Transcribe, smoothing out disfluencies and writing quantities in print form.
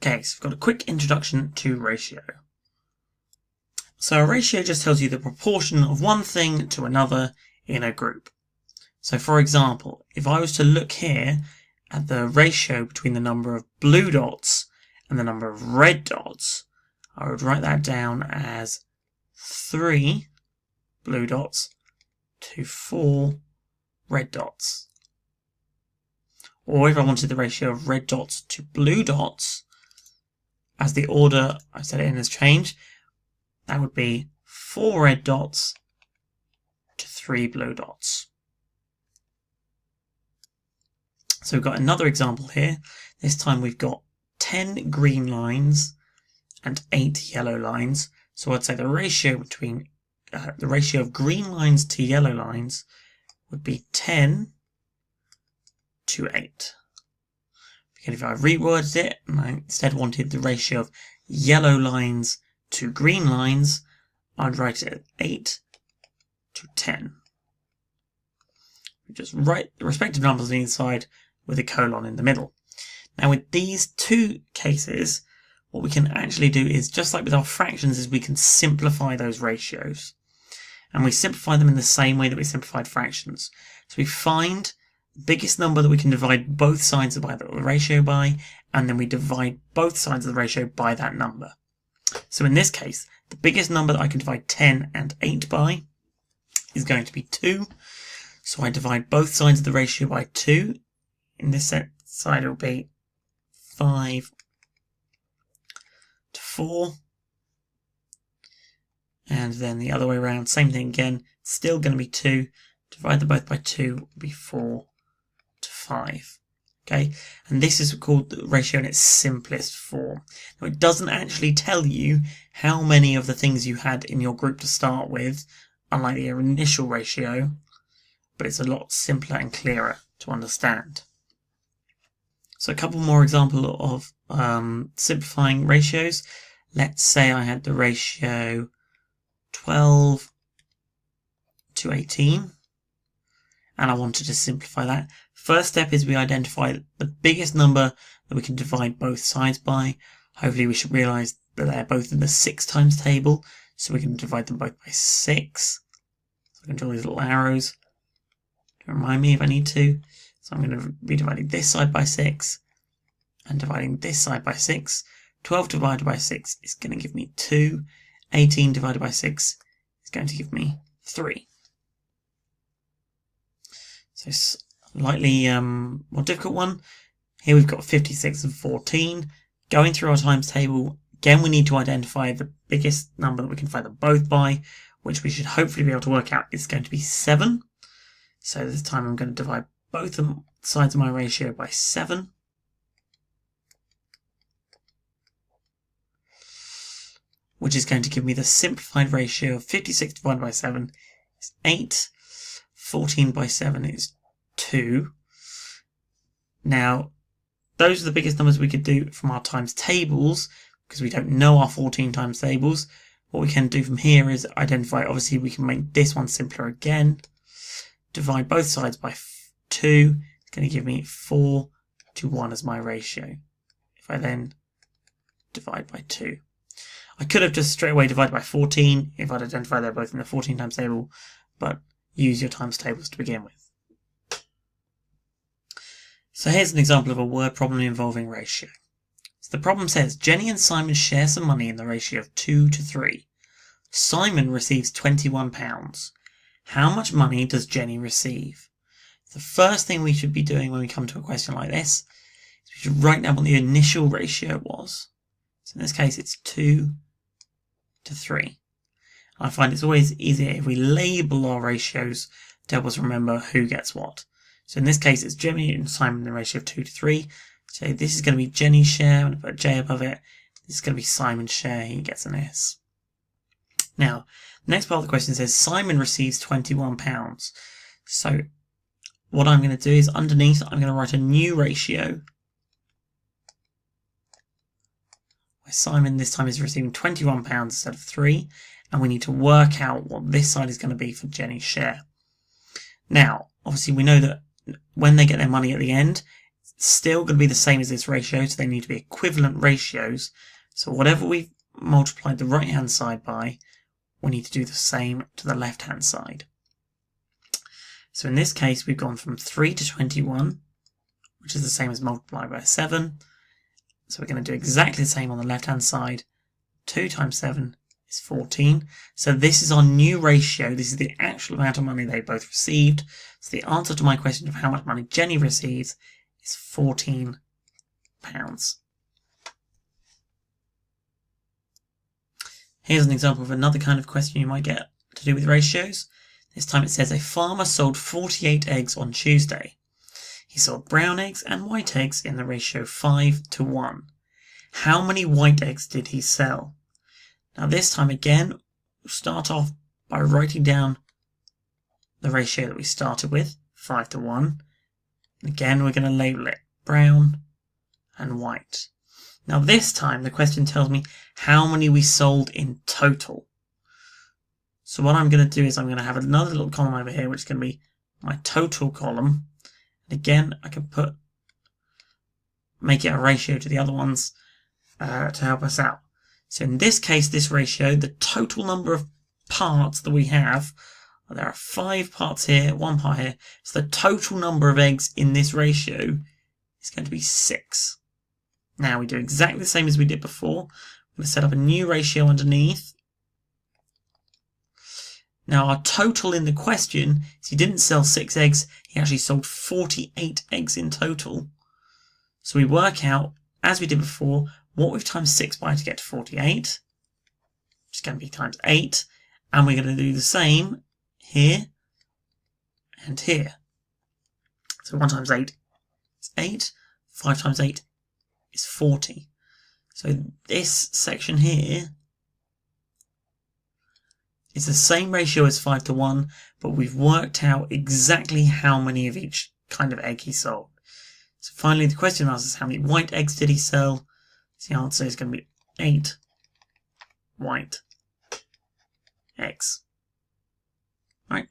Okay, so we've got a quick introduction to ratio. So a ratio just tells you the proportion of one thing to another in a group. So for example, if I was to look here at the ratio between the number of blue dots and the number of red dots, I would write that down as 3 blue dots to 4 red dots. Or if I wanted the ratio of red dots to blue dots, as the order I set it in has changed, that would be 4 red dots to 3 blue dots. So we've got another example here. This time we've got 10 green lines and 8 yellow lines. So I'd say the ratio between the ratio of green lines to yellow lines would be 10 to 8. Again, if I reworded it and I instead wanted the ratio of yellow lines to green lines, I'd write it as 8 to 10. Just write the respective numbers on the inside with a colon in the middle. Now with these two cases, what we can actually do is, just like with our fractions, is we can simplify those ratios. And we simplify them in the same way that we simplified fractions. So we find the biggest number that we can divide both sides of the ratio by, and then we divide both sides of the ratio by that number. So in this case, the biggest number that I can divide 10 and 8 by is going to be 2. So I divide both sides of the ratio by 2. In this side it will be 5 to 4. And then the other way around, same thing again, still going to be 2. Divide them both by 2 will be 4 to 5. Okay, and this is called the ratio in its simplest form. Now it doesn't actually tell you how many of the things you had in your group to start with, unlike the initial ratio, but it's a lot simpler and clearer to understand. So a couple more examples of simplifying ratios. Let's say I had the ratio 12 to 18 and I wanted to simplify that. First step is we identify the biggest number that we can divide both sides by. Hopefully we should realise that they're both in the 6 times table, so we can divide them both by 6. So I can draw these little arrows to remind me if I need to. So I'm going to be dividing this side by 6 and dividing this side by 6. 12 divided by 6 is going to give me 2. 18 divided by 6 is going to give me 3. So slightly more difficult one. Here we've got 56 and 14. Going through our times table, again we need to identify the biggest number that we can divide them both by, which we should hopefully be able to work out is going to be 7. So this time I'm going to divide both sides of my ratio by 7. Which is going to give me the simplified ratio of 56 divided by 7 is 8. 14 by 7 is 2. Now, those are the biggest numbers we could do from our times tables, because we don't know our 14 times tables. What we can do from here is identify, obviously we can make this one simpler again. Divide both sides by 2. It's going to give me 4 to 1 as my ratio. If I then divide by 2. I could have just straight away divided by 14 if I'd identified they're both in the 14 times table, but use your times tables to begin with. So here's an example of a word problem involving ratio. So the problem says Jenny and Simon share some money in the ratio of 2 to 3. Simon receives £21. How much money does Jenny receive? The first thing we should be doing when we come to a question like this is we should write down what the initial ratio was. So in this case it's 2 to 3. I find it's always easier if we label our ratios to help us remember who gets what. So in this case it's Jenny and Simon in the ratio of 2 to 3. So this is going to be Jenny's share. I'm going to put a J above it. This is going to be Simon's share. He gets an S. Now, the next part of the question says Simon receives £21. So what I'm going to do is underneath I'm going to write a new ratio. Where Simon this time is receiving £21 instead of 3. And we need to work out what this side is going to be for Jenny's share. Now, obviously we know that when they get their money at the end, still going to be the same as this ratio, so they need to be equivalent ratios. So whatever we've multiplied the right hand side by, we need to do the same to the left hand side. So in this case, we've gone from 3 to 21, which is the same as multiplied by 7. So we're going to do exactly the same on the left hand side. 2 times 7 is 14. So this is our new ratio. This is the actual amount of money they both received. So the answer to my question of how much money Jenny receives is £14. Here's an example of another kind of question you might get to do with ratios. This time it says a farmer sold 48 eggs on Tuesday. He sold brown eggs and white eggs in the ratio 5 to 1. How many white eggs did he sell? Now this time again, we'll start off by writing down the ratio that we started with, 5 to 1. And again, we're going to label it brown and white. Now this time the question tells me how many we sold in total. So what I'm going to do is I'm going to have another little column over here, which is going to be my total column. And again, I can make it a ratio to the other ones to help us out. So in this case, this ratio, the total number of parts that we have, there are 5 parts here, 1 part here. So the total number of eggs in this ratio is going to be 6. Now we do exactly the same as we did before. I'm going to set up a new ratio underneath. Now our total in the question is he didn't sell 6 eggs, he actually sold 48 eggs in total. So we work out, as we did before, what we've times 6 by to get to 48, which is going to be times 8, and we're going to do the same here and here. So 1 times 8 is 8, 5 times 8 is 40. So this section here is the same ratio as 5 to 1, but we've worked out exactly how many of each kind of egg he sold. So finally the question asks us how many white eggs did he sell. So the answer is going to be 8 white eggs. Right.